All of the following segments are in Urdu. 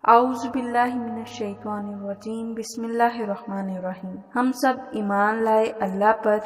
اعوذ باللہ من الشیطان الرجیم بسم اللہ الرحمن الرحیم۔ ہم سب ایمان لائے اللہ پر،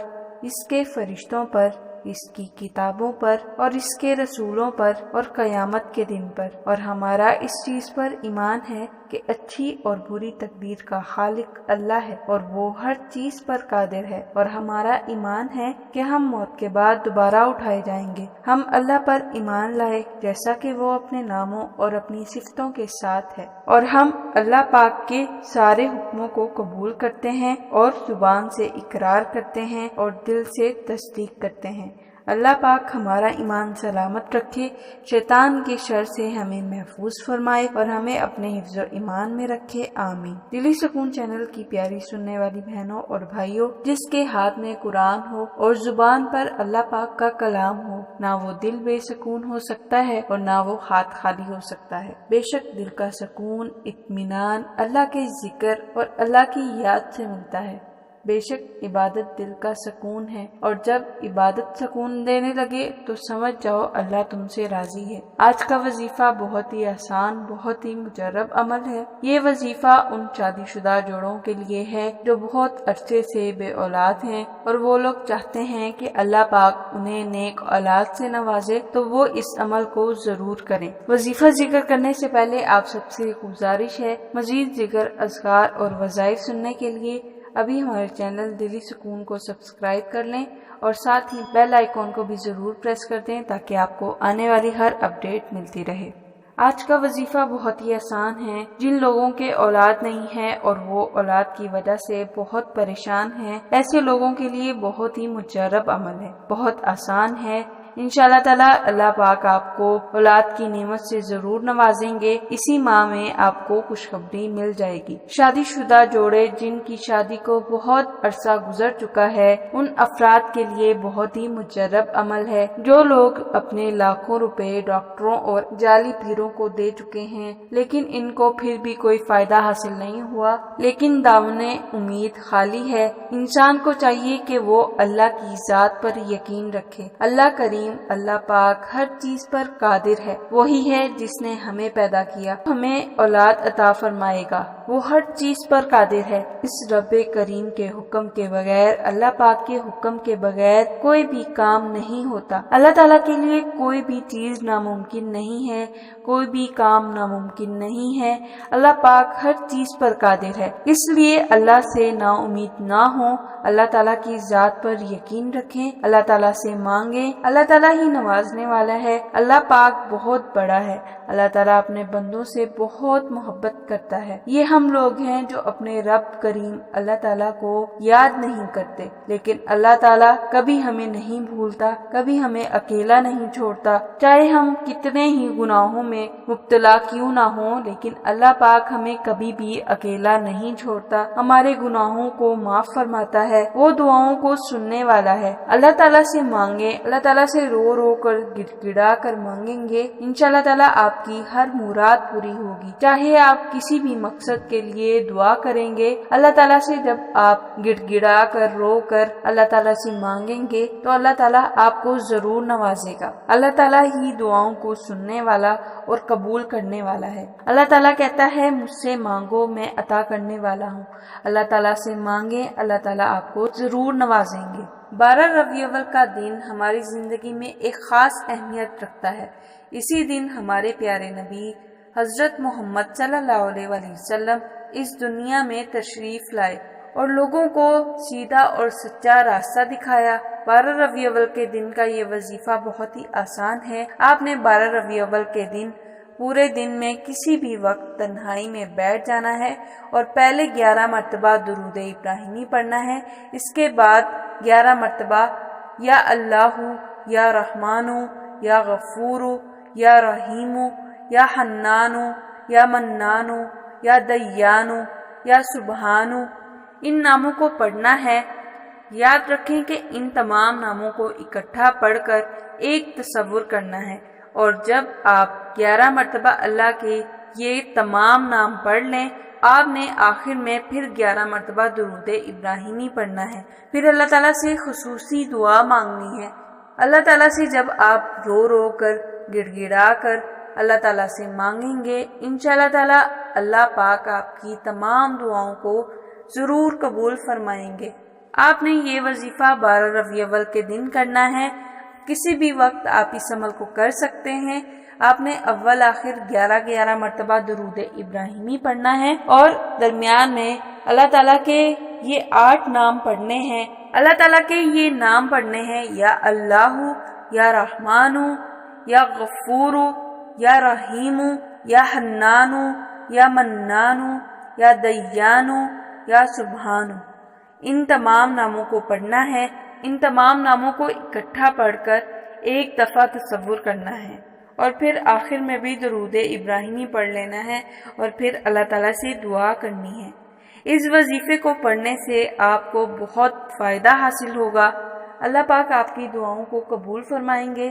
اس کے فرشتوں پر، اس کی کتابوں پر اور اس کے رسولوں پر اور قیامت کے دن پر، اور ہمارا اس چیز پر ایمان ہے کہ اچھی اور بری تقدیر کا خالق اللہ ہے اور وہ ہر چیز پر قادر ہے، اور ہمارا ایمان ہے کہ ہم موت کے بعد دوبارہ اٹھائے جائیں گے۔ ہم اللہ پر ایمان لائے جیسا کہ وہ اپنے ناموں اور اپنی صفتوں کے ساتھ ہے، اور ہم اللہ پاک کے سارے حکموں کو قبول کرتے ہیں اور زبان سے اقرار کرتے ہیں اور دل سے تصدیق کرتے ہیں۔ اللہ پاک ہمارا ایمان سلامت رکھے، شیطان کی شر سے ہمیں محفوظ فرمائے اور ہمیں اپنے حفظ و ایمان میں رکھے، آمین۔ دلی سکون چینل کی پیاری سننے والی بہنوں اور بھائیوں، جس کے ہاتھ میں قرآن ہو اور زبان پر اللہ پاک کا کلام ہو، نہ وہ دل بے سکون ہو سکتا ہے اور نہ وہ ہاتھ خالی ہو سکتا ہے۔ بے شک دل کا سکون، اطمینان اللہ کے ذکر اور اللہ کی یاد سے ملتا ہے۔ بے شک عبادت دل کا سکون ہے، اور جب عبادت سکون دینے لگے تو سمجھ جاؤ اللہ تم سے راضی ہے۔ آج کا وظیفہ بہت ہی آسان، بہت ہی مجرب عمل ہے۔ یہ وظیفہ ان شادی شدہ جوڑوں کے لیے ہے جو بہت عرصے سے بے اولاد ہیں اور وہ لوگ چاہتے ہیں کہ اللہ پاک انہیں نیک اولاد سے نوازے، تو وہ اس عمل کو ضرور کریں۔ وظیفہ ذکر کرنے سے پہلے آپ سب سے گزارش ہے، مزید ذکر، اذکار اور وظائف سننے کے لیے ابھی ہمارے چینل دلی سکون کو سبسکرائب کر لیں اور ساتھ ہی بیل آئیکن کو بھی ضرور پریس کر دیں تاکہ آپ کو آنے والی ہر اپڈیٹ ملتی رہے۔ آج کا وظیفہ بہت ہی آسان ہے۔ جن لوگوں کے اولاد نہیں ہے اور وہ اولاد کی وجہ سے بہت پریشان ہیں، ایسے لوگوں کے لیے بہت ہی مجرب عمل ہے، بہت آسان ہے۔ انشاءاللہ تعالی اللہ پاک آپ کو اولاد کی نعمت سے ضرور نوازیں گے۔ اسی ماہ میں آپ کو خوشخبری مل جائے گی۔ شادی شدہ جوڑے جن کی شادی کو بہت عرصہ گزر چکا ہے، ان افراد کے لیے بہت ہی مجرب عمل ہے۔ جو لوگ اپنے لاکھوں روپے ڈاکٹروں اور جعلی پیروں کو دے چکے ہیں لیکن ان کو پھر بھی کوئی فائدہ حاصل نہیں ہوا، لیکن دامن امید خالی ہے۔ انسان کو چاہیے کہ وہ اللہ کی ذات پر یقین رکھے۔ اللہ کریم، اللہ پاک ہر چیز پر قادر ہے۔ وہی ہے جس نے ہمیں پیدا کیا، ہمیں اولاد عطا فرمائے گا۔ وہ ہر چیز پر قادر ہے۔ اس رب کریم کے حکم کے بغیر، اللہ پاک کے حکم کے بغیر کوئی بھی کام نہیں ہوتا۔ اللہ تعالیٰ کے لیے کوئی بھی چیز ناممکن نہیں ہے، کوئی بھی کام ناممکن نہیں ہے۔ اللہ پاک ہر چیز پر قادر ہے، اس لیے اللہ سے نا امید نہ ہوں، اللہ تعالیٰ کی ذات پر یقین رکھیں، اللہ تعالیٰ سے مانگیں۔ اللہ تعالیٰ ہی نوازنے والا ہے۔ اللہ پاک بہت بڑا ہے۔ اللہ تعالیٰ اپنے بندوں سے بہت محبت کرتا ہے۔ یہ ہم لوگ ہیں جو اپنے رب کریم اللہ تعالیٰ کو یاد نہیں کرتے، لیکن اللہ تعالیٰ کبھی ہمیں نہیں بھولتا، کبھی ہمیں اکیلا نہیں چھوڑتا۔ چاہے ہم کتنے ہی گناہوں میں مبتلا کیوں نہ ہوں، لیکن اللہ پاک ہمیں کبھی بھی اکیلا نہیں چھوڑتا، ہمارے گناہوں کو معاف فرماتا ہے، وہ دعاؤں کو سننے والا ہے۔ اللہ تعالیٰ سے مانگیں، اللہ تعالیٰ سے رو رو کر گڑ گڑا کر مانگیں گے، انشاءاللہ تعالیٰ آپ کی ہر مراد پوری ہوگی۔ چاہے آپ کسی بھی مقصد کے لیے دعا کریں گے، اللہ تعالیٰ سے جب آپ گڑ گڑا کر رو کر اللہ تعالیٰ سے مانگیں گے تو اللہ تعالیٰ آپ کو ضرور نوازے گا۔ اللہ تعالیٰ ہی دعاؤں کو سننے والا اور قبول کرنے والا ہے۔ اللہ تعالیٰ کہتا ہے مجھ سے مانگو میں عطا کرنے والا ہوں۔ اللہ تعالیٰ سے مانگیں، اللہ تعالیٰ آپ کو ضرور نوازیں گے۔ 12 ربیع الاول کا دن ہماری زندگی میں ایک خاص اہمیت رکھتا ہے۔ اسی دن ہمارے پیارے نبی حضرت محمد صلی اللہ علیہ وآلہ وسلم اس دنیا میں تشریف لائے اور لوگوں کو سیدھا اور سچا راستہ دکھایا۔ 12 ربیع الاول کے دن کا یہ وظیفہ بہت ہی آسان ہے۔ آپ نے 12 ربیع الاول کے دن پورے دن میں کسی بھی وقت تنہائی میں بیٹھ جانا ہے اور پہلے 11 مرتبہ درود ابراہیمی پڑھنا ہے۔ اس کے بعد 11 مرتبہ یا اللہ، یا رحمان، یا غفور، یا رحیم، یا حنان، یا منان، یا دیان، یا سبحان، ان ناموں کو پڑھنا ہے۔ یاد رکھیں کہ ان تمام ناموں کو اکٹھا پڑھ کر ایک تصور کرنا ہے، اور جب آپ 11 مرتبہ اللہ کے یہ تمام نام پڑھ لیں، آپ نے آخر میں پھر 11 مرتبہ درود ابراہیمی پڑھنا ہے۔ پھر اللہ تعالیٰ سے خصوصی دعا مانگنی ہے۔ اللہ تعالیٰ سے جب آپ رو رو کر گڑ گڑا کر اللہ تعالیٰ سے مانگیں گے، انشاءاللہ تعالیٰ اللہ پاک آپ کی تمام دعاؤں کو ضرور قبول فرمائیں گے۔ آپ نے یہ وظیفہ 12 ربیع الاول کے دن کرنا ہے۔ کسی بھی وقت آپ اس عمل کو کر سکتے ہیں۔ آپ نے اول آخر 11 مرتبہ درود ابراہیمی پڑھنا ہے اور درمیان میں اللہ تعالیٰ کے یہ 8 نام پڑھنے ہیں۔ اللہ تعالیٰ کے یہ نام پڑھنے ہیں، یا اللہ، یا رحمان، یا غفور، یا رحیم، یا حنان، یا منان، یا دیان، یا سبحان۔ ان تمام ناموں کو پڑھنا ہے۔ ان تمام ناموں کو اکٹھا پڑھ کر ایک دفعہ تصور کرنا ہے اور پھر آخر میں بھی درود ابراہیمی پڑھ لینا ہے اور پھر اللہ تعالیٰ سے دعا کرنی ہے۔ اس وظیفے کو پڑھنے سے آپ کو بہت فائدہ حاصل ہوگا۔ اللہ پاک آپ کی دعاؤں کو قبول فرمائیں گے،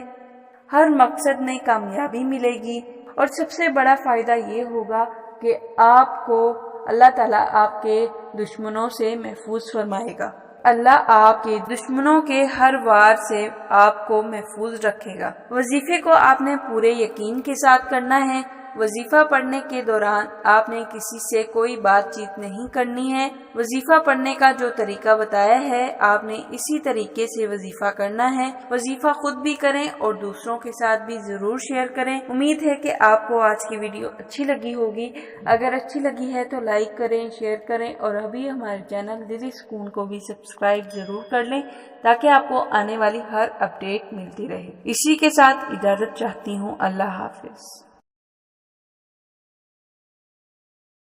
ہر مقصد میں کامیابی ملے گی، اور سب سے بڑا فائدہ یہ ہوگا کہ آپ کو اللہ تعالیٰ آپ کے دشمنوں سے محفوظ فرمائے گا۔ اللہ آپ کے دشمنوں کے ہر وار سے آپ کو محفوظ رکھے گا۔ وظیفے کو آپ نے پورے یقین کے ساتھ کرنا ہے۔ وظیفہ پڑھنے کے دوران آپ نے کسی سے کوئی بات چیت نہیں کرنی ہے۔ وظیفہ پڑھنے کا جو طریقہ بتایا ہے آپ نے اسی طریقے سے وظیفہ کرنا ہے۔ وظیفہ خود بھی کریں اور دوسروں کے ساتھ بھی ضرور شیئر کریں۔ امید ہے کہ آپ کو آج کی ویڈیو اچھی لگی ہوگی۔ اگر اچھی لگی ہے تو لائک کریں، شیئر کریں اور ابھی ہمارے چینل دلی سکون کو بھی سبسکرائب ضرور کر لیں تاکہ آپ کو آنے والی ہر اپڈیٹ ملتی رہے۔ اسی کے ساتھ اجازت چاہتی ہوں۔ اللہ حافظ۔